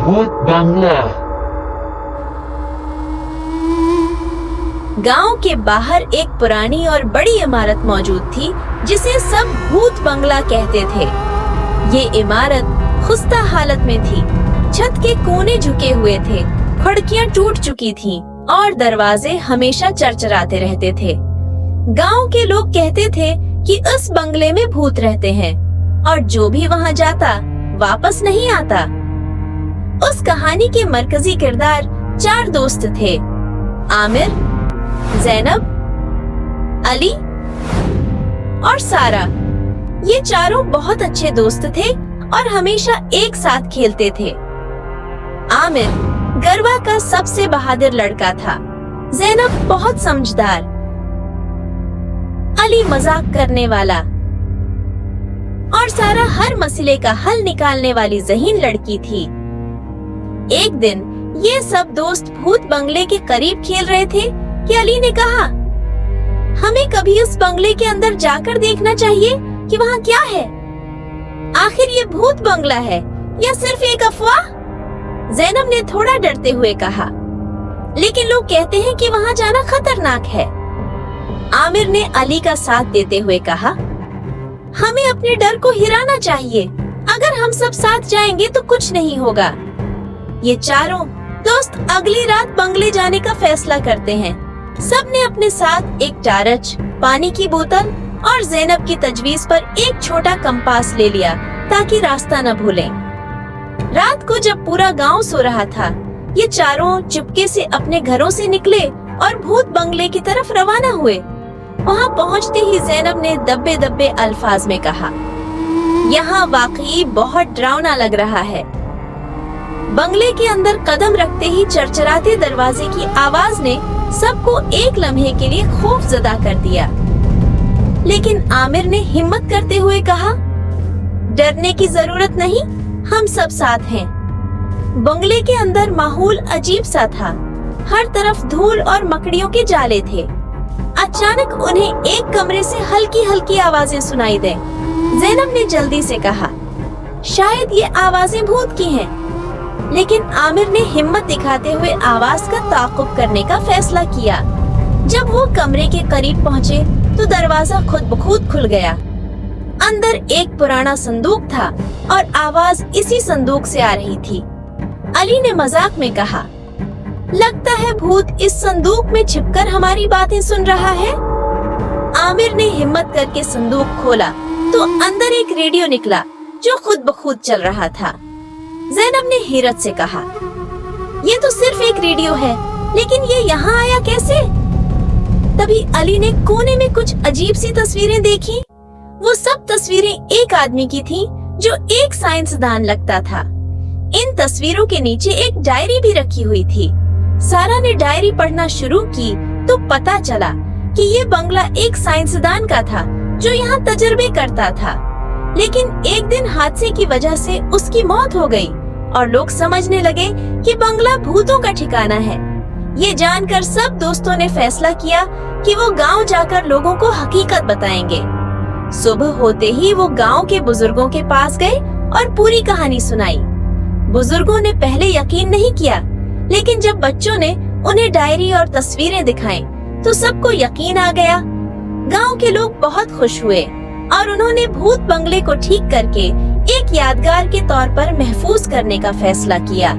भूत बंगला। गांव के बाहर एक पुरानी और बड़ी इमारत मौजूद थी जिसे सब भूत बंगला कहते थे। ये इमारत खुस्ता हालत में थी, छत के कोने झुके हुए थे, खिड़कियां टूट चुकी थीं और दरवाजे हमेशा चरचराते रहते थे। गांव के लोग कहते थे कि उस बंगले में भूत रहते हैं और जो भी वहां जाता वापस नहीं आता। उस कहानी के मरकजी किरदार 4 दोस्त थे, आमिर, ज़ैनब, अली और सारा। ये चारों बहुत अच्छे दोस्त थे और हमेशा एक साथ खेलते थे। आमिर गरवा का सबसे बहादुर लड़का था, ज़ैनब बहुत समझदार, अली मजाक करने वाला और सारा हर मसले का हल निकालने वाली ज़हीन लड़की थी। एक दिन ये सब दोस्त भूत बंगले के करीब खेल रहे थे कि अली ने कहा, हमें कभी उस बंगले के अंदर जाकर देखना चाहिए कि वहाँ क्या है। आखिर ये भूत बंगला है या सिर्फ एक अफवाह? ज़ैनब ने थोड़ा डरते हुए कहा, लेकिन लोग कहते हैं कि वहाँ जाना खतरनाक है। आमिर ने अली का साथ देते हुए कहा, हमें अपने डर को हिराना चाहिए। अगर हम सब साथ जाएंगे तो कुछ नहीं होगा। ये चारों दोस्त अगली रात बंगले जाने का फैसला करते हैं। सब ने अपने साथ एक टार्च, पानी की बोतल और ज़ैनब की तजवीज पर एक छोटा कंपास ले लिया ताकि रास्ता न भूलें। रात को जब पूरा गांव सो रहा था, ये चारों चुपके से अपने घरों से निकले और भूत बंगले की तरफ रवाना हुए। वहां पहुंचते ही ज़ैनब ने दब्बे दब्बे अल्फाज में कहा, यहाँ वाकई बहुत डरावना लग रहा है। बंगले के अंदर कदम रखते ही चरचराते दरवाजे की आवाज ने सबको एक लम्हे के लिए खौफजदा कर दिया। लेकिन आमिर ने हिम्मत करते हुए कहा, डरने की जरूरत नहीं, हम सब साथ हैं। बंगले के अंदर माहौल अजीब सा था, हर तरफ धूल और मकड़ियों के जाले थे। अचानक उन्हें एक कमरे से हल्की हल्की आवाजें सुनाई दें। ज़ैनब ने जल्दी से कहा, शायद ये आवाजें भूत की हैं। लेकिन आमिर ने हिम्मत दिखाते हुए आवाज का ताक़ुब करने का फैसला किया। जब वो कमरे के करीब पहुँचे तो दरवाजा खुद ब खुद खुल गया। अंदर एक पुराना संदूक था और आवाज इसी संदूक से आ रही थी। अली ने मजाक में कहा, लगता है भूत इस संदूक में छिपकर हमारी बातें सुन रहा है। आमिर ने हिम्मत करके संदूक खोला तो अंदर एक रेडियो निकला जो खुद ब खुद चल रहा था। ज़ैनब ने हैरत से कहा, ये तो सिर्फ एक रेडियो है, लेकिन ये यहाँ आया कैसे? तभी अली ने कोने में कुछ अजीब सी तस्वीरें देखी। वो सब तस्वीरें एक आदमी की थीं जो एक साइंसदान लगता था। इन तस्वीरों के नीचे एक डायरी भी रखी हुई थी। सारा ने डायरी पढ़ना शुरू की तो पता चला कि ये बंगला एक साइंसदान का था जो यहाँ तजर्बे करता था। लेकिन एक दिन हादसे की वजह से उसकी मौत हो गई और लोग समझने लगे कि बंगला भूतों का ठिकाना है। ये जानकर सब दोस्तों ने फैसला किया कि वो गांव जाकर लोगों को हकीकत बताएंगे। सुबह होते ही वो गांव के बुजुर्गों के पास गए और पूरी कहानी सुनाई। बुजुर्गों ने पहले यकीन नहीं किया, लेकिन जब बच्चों ने उन्हें डायरी और तस्वीरें दिखाई तो सबको यकीन आ गया। गांव के लोग बहुत खुश हुए और उन्होंने भूत बंगले को ठीक करके एक यादगार के तौर पर महफूज करने का फैसला किया।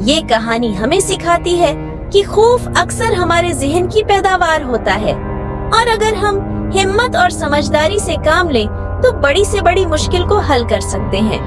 ये कहानी हमें सिखाती है कि खौफ अक्सर हमारे ज़हन की पैदावार होता है और अगर हम हिम्मत और समझदारी से काम लें तो बड़ी से बड़ी मुश्किल को हल कर सकते हैं।